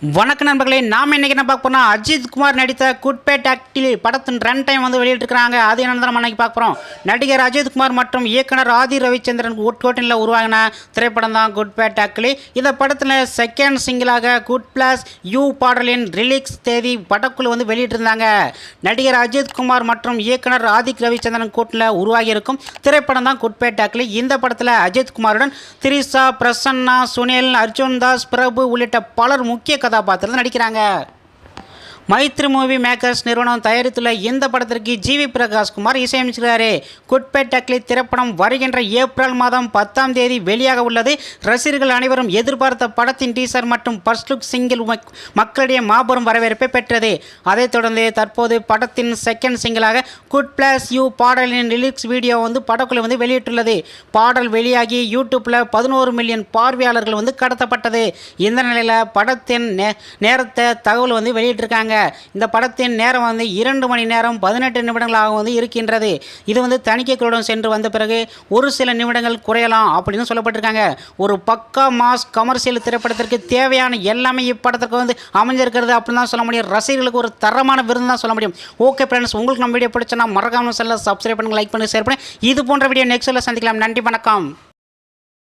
வணக்க நண்பர்களே, நாம் இன்றைக்கி என்ன பார்க்க போனால் அஜித் குமார் நடித்த குட்பேட் ஆக்டில் படத்தின் ரன் டைம் வந்து வெளியிட்டிருக்கிறாங்க. அது என்னென்னு நம்ம இன்றைக்கி பார்க்க போகிறோம். நடிகர் அஜித் குமார் மற்றும் இயக்குனர் ஆதி ரவிச்சந்திரன் உட்கோட்டினில் உருவாகின திரைப்படம் தான் குட்பேட் ஆக்டில். இந்த படத்தில் செகண்ட் சிங்கிளாக குட் பிளஸ் யூ பாடலின் ரிலீஸ் தேதி படக்குழு வந்து வெளியிட்டிருந்தாங்க. நடிகர் அஜித் குமார் மற்றும் இயக்குனர் ஆதி ரவிச்சந்திரன் கூட்டில் உருவாகி இருக்கும் திரைப்படம் தான் குட்பேட் ஆக்டில். இந்த படத்தில் அஜித் குமாருடன் திரிஷா, பிரசன்னா, சுனில், அர்ஜுன் தாஸ், பிரபு உள்ளிட்ட பலர் முக்கிய கதாபாத்திரத்தில் நடிக்கிறாங்க. மைத்ரி மூவி மேக்கர்ஸ் நிறுவனம் தயாரித்துள்ள இந்த படத்திற்கு ஜிவி பிரகாஷ்குமார் இசையமைச்சிருக்காரு. குட்பேட் ஆக்டில் திரைப்படம் வருகின்ற ஏப்ரல் மாதம் 10ஆம் தேதி வெளியாக உள்ளது. ரசிகர்கள் அனைவரும் எதிர்பார்த்த படத்தின் டீசர் மற்றும் ஃபர்ஸ்ட் லுக் சிங்கிள் மக்களிடையே மாபெரும் வரவேற்பை பெற்றது. அதைத் தொடர்ந்து தற்போது படத்தின் செகண்ட் சிங்கிளாக குட் பிளஸ் யூ பாடலின் ரிலீஸ் வீடியோ வந்து படக்குழு வந்து வெளியிட்டுள்ளது. பாடல் வெளியாகி யூடியூப்பில் 11 மில்லியன் பார்வையாளர்கள் வந்து கடத்தப்பட்டது. இந்த நிலையில் படத்தின் நேரத்தை தகவல் வந்து வெளியிட்டிருக்காங்க. இந்த படத்தின் நேரம் வந்து 2 மணி நேரம் 18 நிமிடங்களாக வந்து இருக்கின்றது. இது வந்து தணிக்கைகளுடன் சென்று வந்த பிறகு ஒரு சில நிமிடங்கள் குறையலாம் அப்படின்னு சொல்லப்பட்டிருக்காங்க. ஒரு பக்கா மாஸ் கமர்ஷியல் திரைப்படத்திற்கு தேவையான எல்லாமே இப்படத்திற்கு வந்து அமைஞ்சிருக்கிறது அப்படின்னு தான் சொல்ல முடியும். ரசிகர்களுக்கு ஒரு தரமான விருந்து தான் சொல்ல முடியும். ஓகே ஃப்ரெண்ட்ஸ், உங்களுக்கு நம்ம வீடியோ பிடிச்சா மறக்காம சப்ஸ்கிரைப் பண்ணுங்க, லைக் பண்ணி, ஷேர் பண்ணி. இது போன்ற வீடியோ நெக்ஸ்ட்ல சந்திக்கலாம். நன்றி, வணக்கம்.